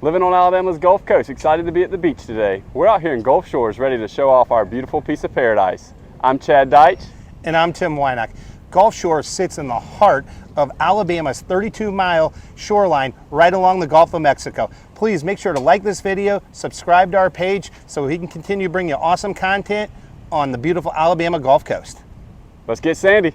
Living on Alabama's Gulf Coast, excited to be at the beach today. We're out here in Gulf Shores ready to show off our beautiful piece of paradise. I'm Chad Deitch. And I'm Tim Wynock. Gulf Shores sits in the heart of Alabama's 32-mile shoreline right along the Gulf of Mexico. Please make sure to like this video, subscribe to our page so we can continue to bring you awesome content on the beautiful Alabama Gulf Coast. Let's get sandy.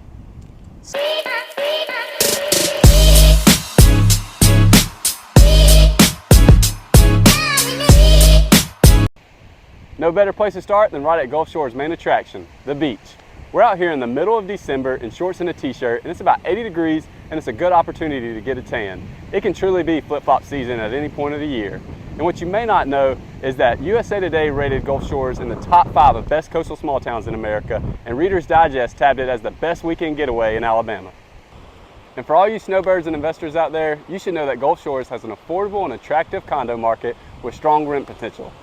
No better place to start than right at Gulf Shores' main attraction, the beach. We're out here in the middle of December in shorts and a t-shirt, and it's about 80 degrees, and it's a good opportunity to get a tan. It can truly be flip-flop season at any point of the year. And what you may not know is that USA Today rated Gulf Shores in the top 5 of best coastal small towns in America, and Reader's Digest tabbed it as the best weekend getaway in Alabama. And for all you snowbirds and investors out there, you should know that Gulf Shores has an affordable and attractive condo market with strong rent potential.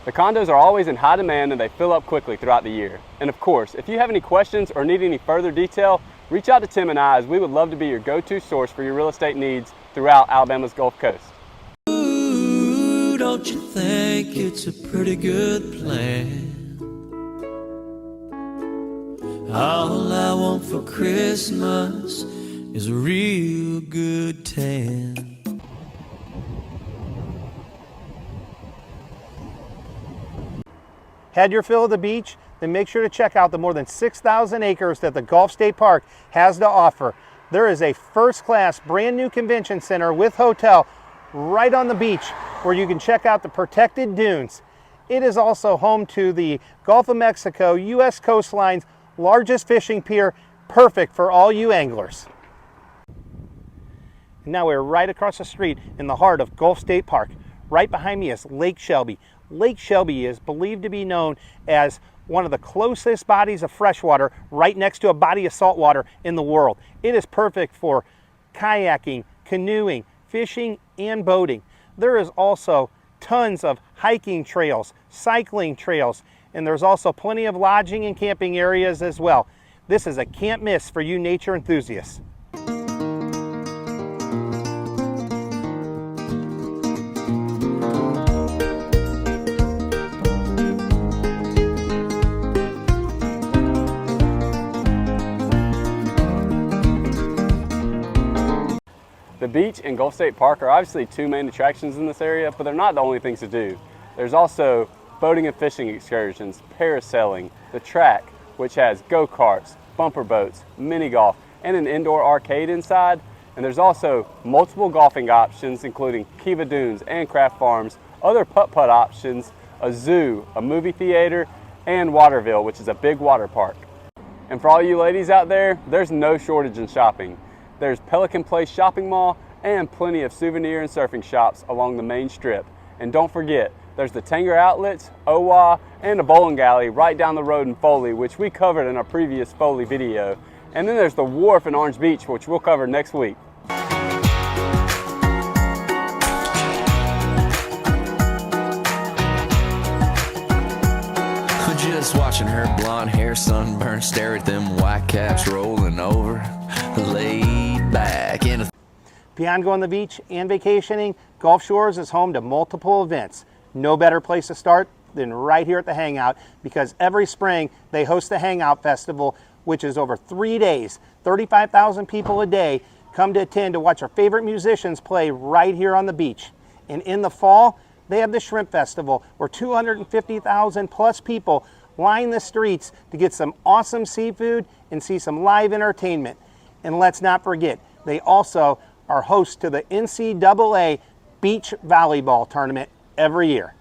The condos are always in high demand and they fill up quickly throughout the year. And of course, if you have any questions or need any further detail, reach out to Tim and I, as we would love to be your go-to source for your real estate needs throughout Alabama's Gulf Coast. Ooh, don't you think it's a pretty good plan? All I want for Christmas is a real good tan. Had your fill of the beach? Then make sure to check out the more than 6,000 acres that the Gulf State Park has to offer. There is a first-class brand new convention center with hotel right on the beach where you can check out the protected dunes. It is also home to the Gulf of Mexico U.S. coastline's largest fishing pier, perfect for all you anglers. Now we're right across the street in the heart of Gulf State Park. Right behind me is Lake Shelby. Lake Shelby is believed to be known as one of the closest bodies of freshwater right next to a body of saltwater in the world. It is perfect for kayaking, canoeing, fishing, and boating. There is also tons of hiking trails, cycling trails, and there's also plenty of lodging and camping areas as well. This is a can't miss for you nature enthusiasts. The beach and Gulf State Park are obviously two main attractions in this area, but they're not the only things to do. There's also boating and fishing excursions, parasailing, the track, which has go-karts, bumper boats, mini golf, and an indoor arcade inside. And there's also multiple golfing options, including Kiva Dunes and Craft Farms, other putt-putt options, a zoo, a movie theater, and Waterville, which is a big water park. And for all you ladies out there, there's no shortage in shopping. There's Pelican Place Shopping Mall and plenty of souvenir and surfing shops along the main strip. And don't forget, there's the Tanger Outlets, OWA, and a bowling alley right down the road in Foley, which we covered in our previous Foley video. And then there's the Wharf in Orange Beach, which we'll cover next week. Just watching her blonde hair sunburn, stare at them white caps rolling over, laid back in a... Beyond going to the beach and vacationing, Gulf Shores is home to multiple events. No better place to start than right here at the Hangout, because every spring they host the Hangout Festival, which is over 3 days. 35,000 people a day come to attend to watch our favorite musicians play right here on the beach. And in the fall, they have the Shrimp Festival, where 250,000 plus people line the streets to get some awesome seafood and see some live entertainment. And let's not forget, they also are host to the NCAA Beach Volleyball Tournament every year.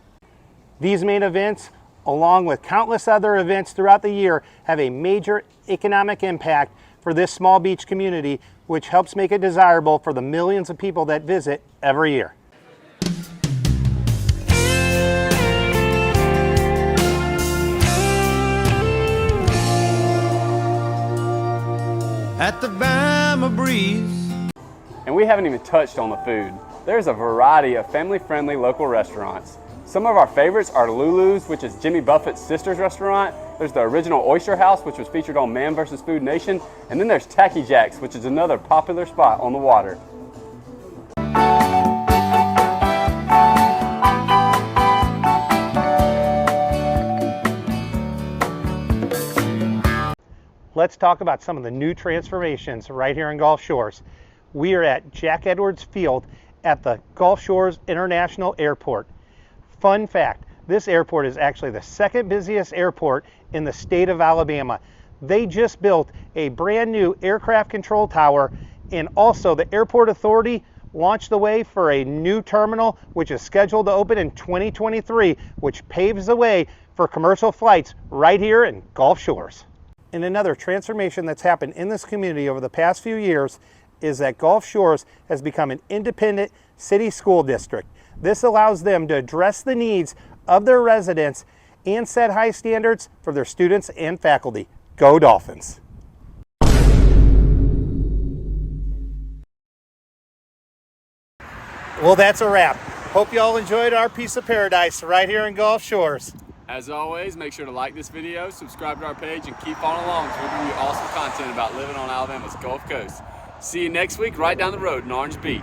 These main events, along with countless other events throughout the year, have a major economic impact for this small beach community, which helps make it desirable for the millions of people that visit every year. At the Bama Breeze. And we haven't even touched on the food. There's a variety of family-friendly local restaurants. Some of our favorites are Lulu's, which is Jimmy Buffett's sister's restaurant. There's the original Oyster House, which was featured on Man vs. Food Nation. And then there's Tacky Jack's, which is another popular spot on the water. let's talk about some of the new transformations right here in Gulf Shores. We are at Jack Edwards Field at the Gulf Shores International Airport. Fun fact, this airport is actually the second busiest airport in the state of Alabama. They just built a brand new aircraft control tower, and also the Airport Authority launched the way for a new terminal which is scheduled to open in 2023, which paves the way for commercial flights right here in Gulf Shores. And another transformation that's happened in this community over the past few years is that Gulf Shores has become an independent city school district. This allows them to address the needs of their residents and set high standards for their students and faculty. Go Dolphins! Well, that's a wrap. Hope you all enjoyed our piece of paradise right here in Gulf Shores. As always, make sure to like this video, subscribe to our page, and keep following along as we bring you awesome content about living on Alabama's Gulf Coast. See you next week right down the road in Orange Beach.